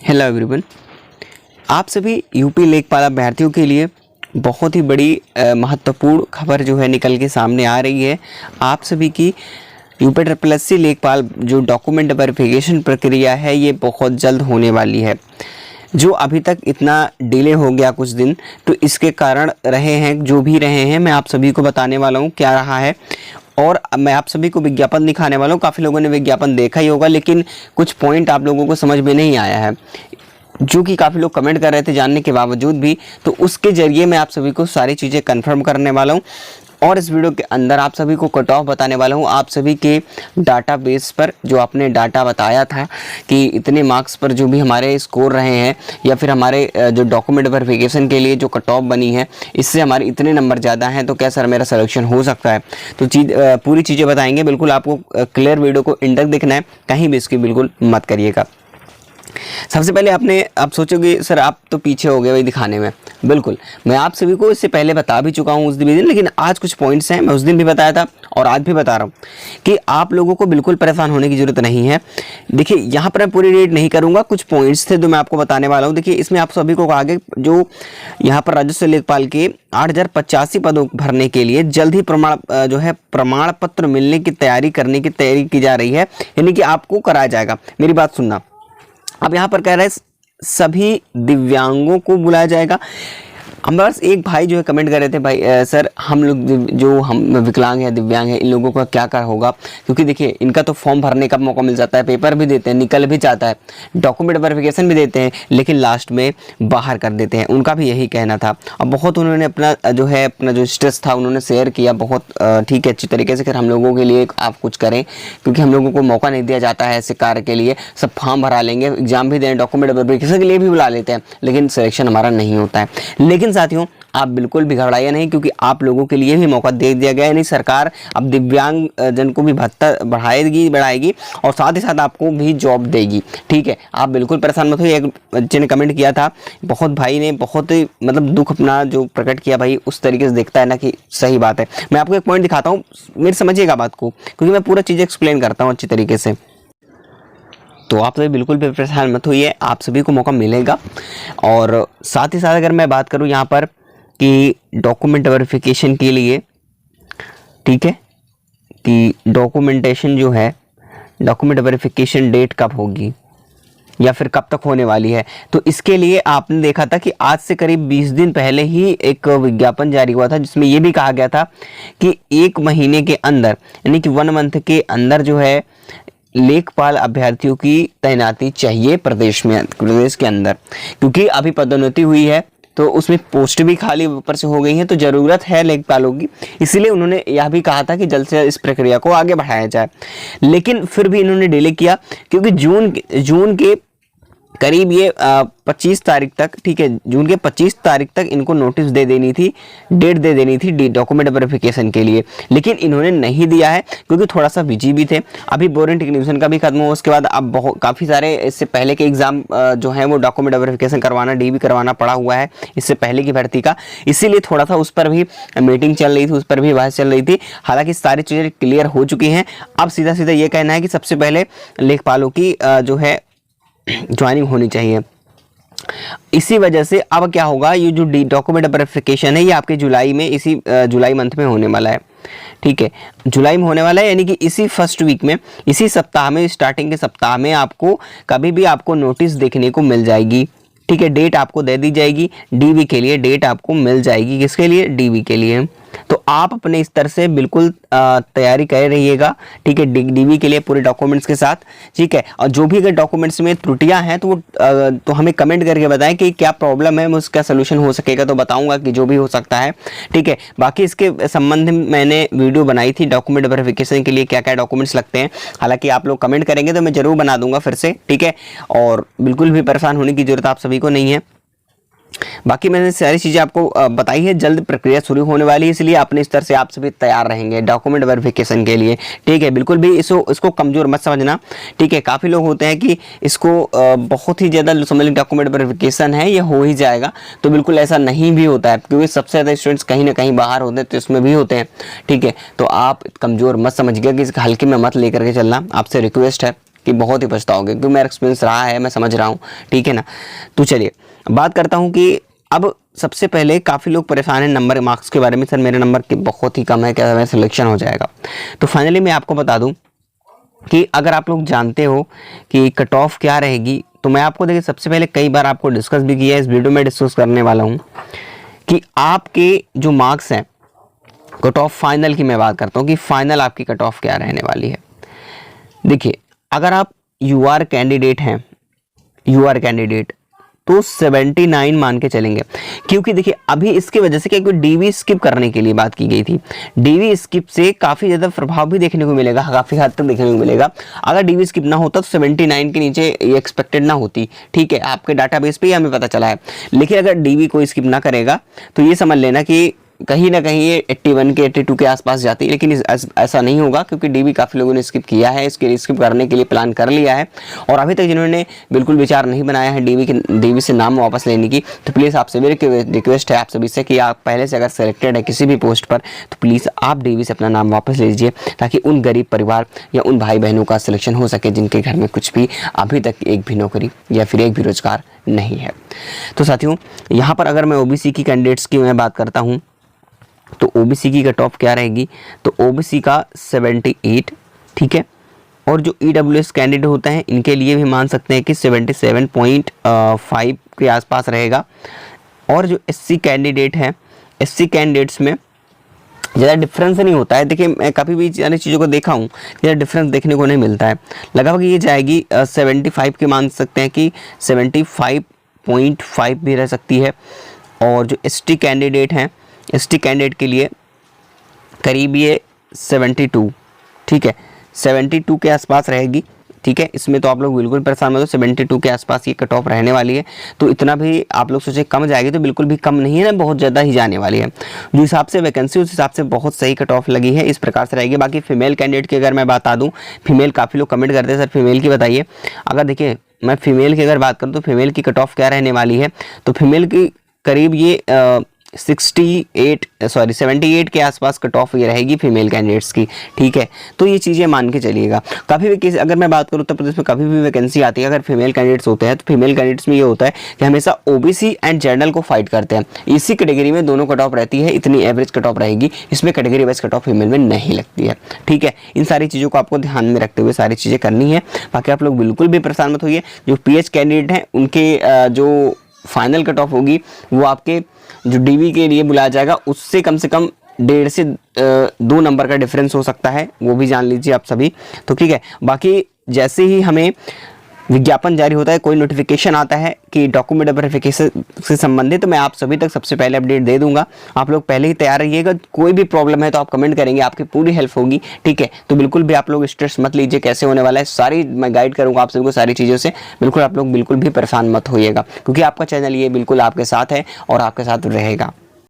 Hello everyone, आप सभी UP लेखपाल अभ्यर्थियों के लिए बहुत ही बड़ी महत्वपूर्ण खबर जो है निकल के सामने आ रही है। आप सभी की यूपी SSC लेखपाल जो डॉक्यूमेंट वेरिफिकेशन प्रक्रिया है ये बहुत जल्द होने वाली है। जो अभी तक इतना डिले हो गया कुछ दिन, तो इसके कारण रहे हैं जो भी रहे हैं, मैं आप सभी को बताने वाला हूँ क्या रहा है। और मैं आप सभी को विज्ञापन दिखाने वाला हूँ। काफ़ी लोगों ने विज्ञापन देखा ही होगा, लेकिन कुछ पॉइंट आप लोगों को समझ में नहीं आया है, जो कि काफ़ी लोग कमेंट कर रहे थे जानने के बावजूद भी। तो उसके ज़रिए मैं आप सभी को सारी चीज़ें कंफर्म करने वाला हूँ और इस वीडियो के अंदर आप सभी को कट ऑफ बताने वाला हूँ। आप सभी के डाटाबेस पर जो आपने डाटा बताया था कि इतने मार्क्स पर जो भी हमारे स्कोर रहे हैं, या फिर हमारे जो डॉक्यूमेंट वेरिफिकेशन के लिए जो कट ऑफ बनी है, इससे हमारे इतने नंबर ज़्यादा हैं, तो क्या सर मेरा सिलेक्शन हो सकता है? तो पूरी चीज़ें बताएंगे। बिल्कुल आपको क्लियर वीडियो को एंड तक देखना है, कहीं भी इसकी बिल्कुल मत करिएगा। सबसे पहले आप सोचोगे सर आप तो पीछे हो गए भाई दिखाने में। बिल्कुल, मैं आप सभी को इससे पहले बता भी चुका हूं उस दिन, लेकिन आज कुछ पॉइंट्स हैं, मैं उस दिन भी बताया था और आज भी बता रहा हूं कि आप लोगों को बिल्कुल परेशान होने की जरूरत नहीं है। देखिए, यहाँ पर मैं पूरी रीड नहीं करूंगा, कुछ पॉइंट्स थे जो मैं आपको बताने वाला हूँ। देखिए, इसमें आप सभी को आगे जो यहाँ पर राजस्व लेखपाल के 8085 पदों भरने के लिए जल्द ही प्रमाण पत्र मिलने की तैयारी करने की तैयारी की जा रही है, यानी कि आपको कराया जाएगा। मेरी बात सुनना, अब यहाँ पर कह रहे हैं सभी दिव्यांगों को बुलाया जाएगा। हम बस एक भाई जो है कमेंट कर रहे थे, भाई सर हम लोग जो हम विकलांग हैं, दिव्यांग हैं, इन लोगों का क्या होगा? क्योंकि देखिए, इनका तो फॉर्म भरने का मौका मिल जाता है, पेपर भी देते हैं, निकल भी जाता है, डॉक्यूमेंट वेरिफिकेशन भी देते हैं, लेकिन लास्ट में बाहर कर देते हैं। उनका भी यही कहना था और बहुत उन्होंने अपना जो स्ट्रेस था उन्होंने शेयर किया बहुत ठीक है, अच्छी तरीके से। फिर हम लोगों के लिए आप कुछ करें, क्योंकि हम लोगों को मौका नहीं दिया जाता है ऐसे कार्य के लिए। सब फॉर्म भरा लेंगे, एग्जाम भी दें, डॉक्यूमेंट वेरिफिकेशन के लिए भी बुला लेते हैं, लेकिन सिलेक्शन हमारा नहीं होता है। लेकिन साथियों, आप बिल्कुल भी घबराइए नहीं, क्योंकि आप लोगों के लिए भी मौका दे दिया गया है। यानी सरकार अब दिव्यांग जन को भी भत्ता बढ़ाएगी और साथ ही साथ आपको भी जॉब देगी। ठीक है, आप बिल्कुल परेशान मत होइए। एक बच्चे ने कमेंट किया था, बहुत भाई ने बहुत मतलब दुख अपना जो प्रकट किया, भाई उस तरीके से देखता है ना कि सही बात है। मैं आपको एक पॉइंट दिखाता हूँ, मेरे समझिएगा बात को, क्योंकि मैं पूरा चीज़ एक्सप्लेन करता हूँ अच्छी तरीके से। तो आप सभी बिल्कुल भी परेशान मत होइए, आप सभी को मौका मिलेगा। और साथ ही साथ अगर मैं बात करूं यहाँ पर कि डॉक्यूमेंट वेरिफिकेशन के लिए, ठीक है, कि डॉक्यूमेंटेशन जो है, डॉक्यूमेंट वेरिफिकेशन डेट कब होगी या फिर कब तक होने वाली है, तो इसके लिए आपने देखा था कि आज से करीब 20 दिन पहले ही एक विज्ञापन जारी हुआ था, जिसमें यह भी कहा गया था कि 1 महीने के अंदर, यानी कि 1 मंथ के अंदर जो है लेखपाल अभ्यर्थियों की तैनाती चाहिए प्रदेश के अंदर। क्योंकि अभी पदोन्नति हुई है, तो उसमें पोस्ट भी खाली ऊपर से हो गई है, तो ज़रूरत है लेखपालों की। इसीलिए उन्होंने यह भी कहा था कि जल्द से इस प्रक्रिया को आगे बढ़ाया जाए। लेकिन फिर भी इन्होंने डिले किया, क्योंकि जून के करीब ये 25 तारीख तक, ठीक है, जून के 25 तारीख तक इनको नोटिस दे देनी थी, डेट दे देनी थी डॉक्यूमेंट वेरिफिकेशन के लिए, लेकिन इन्होंने नहीं दिया है, क्योंकि थोड़ा सा बिजी भी थे। अभी बोर्ड टेक्नीशियन का भी खत्म हुआ, उसके बाद अब काफ़ी सारे इससे पहले के एग्जाम जो है वो डॉक्यूमेंट वेरिफिकेशन करवाना, DV करवाना पड़ा हुआ है इससे पहले की भर्ती का। इसीलिए थोड़ा सा उस पर भी मीटिंग चल रही थी, उस पर भी बहस चल रही थी। हालांकि सारी चीज़ें क्लियर हो चुकी हैं। अब सीधा सीधा ये कहना है कि सबसे पहले लेखपालों की जो है ज्वाइनिंग होनी चाहिए। इसी वजह से अब क्या होगा, ये जो डॉक्यूमेंट वेरिफिकेशन है ये आपके जुलाई में, इसी जुलाई मंथ में होने वाला है। ठीक है, जुलाई में होने वाला है, यानी कि इसी फर्स्ट वीक में, इसी सप्ताह में, स्टार्टिंग के सप्ताह में आपको कभी भी आपको नोटिस देखने को मिल जाएगी। ठीक है, डेट आपको दे दी जाएगी, DV के लिए डेट आपको मिल जाएगी। किसके लिए? DV के लिए। तो आप अपने स्तर से बिल्कुल तैयारी कर रहिएगा। ठीक है, DV के लिए पूरे डॉक्यूमेंट्स के साथ। ठीक है, और जो भी अगर डॉक्यूमेंट्स में त्रुटियां हैं तो हमें कमेंट करके बताएं कि क्या प्रॉब्लम है, उसका सोल्यूशन हो सकेगा तो बताऊंगा कि जो भी हो सकता है। ठीक है, बाकी इसके संबंध में मैंने वीडियो बनाई थी, डॉक्यूमेंट वेरिफिकेशन के लिए क्या क्या डॉक्यूमेंट्स लगते हैं। हालांकि आप लोग कमेंट करेंगे तो मैं जरूर बना दूंगा फिर से। ठीक है, और बिल्कुल भी परेशान होने की जरूरत आप सभी को नहीं है। बाकी मैंने सारी चीज़ें आपको बताई है, जल्द प्रक्रिया शुरू होने वाली है, इसलिए अपने स्तर से आप सभी तैयार रहेंगे डॉक्यूमेंट वेरिफिकेशन के लिए। ठीक है, बिल्कुल भी इसको कमज़ोर मत समझना। ठीक है, काफ़ी लोग होते हैं कि इसको बहुत ही ज़्यादा समझ लें डॉक्यूमेंट वेरिफिकेशन है ये हो ही जाएगा, तो बिल्कुल ऐसा नहीं भी होता है, क्योंकि सबसे ज़्यादा स्टूडेंट्स कहीं ना कहीं बाहर होते हैं, तो इसमें भी होते हैं। ठीक है, तो आप कमज़ोर मत समझिएगा कि इसका हल्के में मत लेकर के चलना, आपसे रिक्वेस्ट है। कि बहुत ही पछताओगे, क्योंकि मेरा एक्सपीरियंस रहा है, मैं समझ रहा हूँ, ठीक है ना। तो चलिए बात करता हूँ कि अब सबसे पहले काफ़ी लोग परेशान हैं नंबर मार्क्स के बारे में, सर मेरे नंबर के बहुत ही कम है, क्या मेरा सिलेक्शन हो जाएगा। तो फाइनली मैं आपको बता दूं कि अगर आप लोग जानते हो कि कट ऑफ क्या रहेगी, तो मैं आपको देखिए सबसे पहले कई बार आपको डिस्कस भी किया है, इस वीडियो में डिस्कस करने वाला हूं कि आपके जो मार्क्स हैं कट ऑफ फाइनल की मैं बात करता हूं कि फाइनल आपकी कट ऑफ क्या रहने वाली है। देखिए अगर आप यूआर कैंडिडेट हैं, यूआर कैंडिडेट तो 79 मान के चलेंगे, क्योंकि देखिए अभी इसकी वजह से क्या, कोई डीवी स्किप करने के लिए बात की गई थी। डीवी स्किप से काफ़ी ज़्यादा प्रभाव भी देखने को मिलेगा, काफ़ी हद तक देखने को मिलेगा। अगर डीवी स्किप ना होता तो 79 के नीचे ये एक्सपेक्टेड ना होती, ठीक है, आपके डाटाबेस पे ही हमें पता चला है। लेकिन अगर डीवी कोई स्किप ना करेगा तो ये समझ लेना कि कहीं ना कहीं ये 81 के 82 के आसपास जाती है, लेकिन ऐसा नहीं होगा, क्योंकि डीवी काफ़ी लोगों ने स्किप किया है, इसके स्किप करने के लिए प्लान कर लिया है, और अभी तक जिन्होंने बिल्कुल विचार नहीं बनाया है डीवी से नाम वापस लेने की, तो प्लीज़ आपसे मेरी रिक्वेस्ट है आप सभी से कि आप पहले से अगर सेलेक्टेड है किसी भी पोस्ट पर, तो प्लीज़ आप डीवी से अपना नाम वापस लीजिए, ताकि उन गरीब परिवार या उन भाई बहनों का सिलेक्शन हो सके जिनके घर में कुछ भी अभी तक एक भी नौकरी या फिर एक भी रोजगार नहीं है। तो साथियों यहाँ पर अगर मैं ओबीसी की कैंडिडेट्स की मैं बात करता हूँ, तो ओबीसी की कट ऑफ क्या रहेगी, तो ओबीसी का 78, ठीक है, और जो ईडब्ल्यूएस कैंडिडेट होते हैं इनके लिए भी मान सकते हैं कि 77.5 के आसपास रहेगा। और जो एससी कैंडिडेट हैं, एससी कैंडिडेट्स में ज़्यादा डिफरेंस नहीं होता है। देखिए मैं काफ़ी भी सारी चीज़ों को देखा हूँ, ज़्यादा डिफरेंस देखने को नहीं मिलता है, लगभग ये जाएगी 75 के, मान सकते हैं कि 75.5 भी रह सकती है। और जो एसटी कैंडिडेट हैं, एसटी कैंडिडेट के लिए करीब ये 72, ठीक है, 72 के आसपास रहेगी, ठीक है। इसमें तो आप लोग बिल्कुल परेशान मत हो, 72 के आसपास ये कट ऑफ रहने वाली है। तो इतना भी आप लोग सोचे कम जाएगी, तो बिल्कुल भी कम नहीं है ना, बहुत ज़्यादा ही जाने वाली है। जो हिसाब से वैकेंसी उस हिसाब से बहुत सही कट ऑफ लगी है, इस प्रकार से रहेगी। बाकी फीमेल कैंडिडेट की अगर मैं बता दूँ, फीमेल काफ़ी लोग कमेंट करते हैं सर फीमेल की बताइए। अगर देखिए मैं फीमेल की अगर बात करूँ तो फीमेल की कट ऑफ क्या रहने वाली है, तो फीमेल की करीब ये 78 के आसपास कट ऑफ ये रहेगी फीमेल कैंडिडेट्स की, ठीक है। तो ये चीज़ें मान के चलिएगा। कभी भी अगर मैं बात करूँ उत्तर प्रदेश में कभी भी वैकेंसी आती है, अगर फीमेल कैंडिडेट्स होते हैं, तो फीमेल कैंडिडेट्स में ये होता है कि हमेशा ओबीसी एंड जनरल को फाइट करते हैं। इसी कैटेगरी में दोनों कट ऑफ रहती है, इतनी एवरेज कट ऑफ रहेगी, इसमें category wise cut off female में नहीं लगती है, ठीक है। इन सारी चीज़ों को आपको ध्यान में रखते हुए सारी चीज़ें करनी है। बाकी आप लोग बिल्कुल भी परेशान मत होइए। जो पीएच कैंडिडेट हैं उनके जो फाइनल कट ऑफ होगी वो आपके जो डीवी के लिए बुलाया जाएगा उससे कम 1.5 से 2 नंबर का डिफरेंस हो सकता है, वो भी जान लीजिए आप सभी, तो ठीक है। बाकी जैसे ही हमें विज्ञापन जारी होता है, कोई नोटिफिकेशन आता है कि डॉक्यूमेंट वेरिफिकेशन से संबंधित, तो मैं आप सभी तक सबसे पहले अपडेट दे दूंगा। आप लोग पहले ही तैयार रहिएगा, कोई भी प्रॉब्लम है तो आप कमेंट करेंगे, आपकी पूरी हेल्प होगी, ठीक है। तो बिल्कुल भी आप लोग स्ट्रेस मत लीजिए, कैसे होने वाला है सारी मैं गाइड करूंगा आप सभी को सारी चीज़ों से। बिल्कुल आप लोग बिल्कुल भी परेशान मत होइएगा, क्योंकि आपका चैनल ये बिल्कुल आपके साथ है और आपके साथ रहेगा।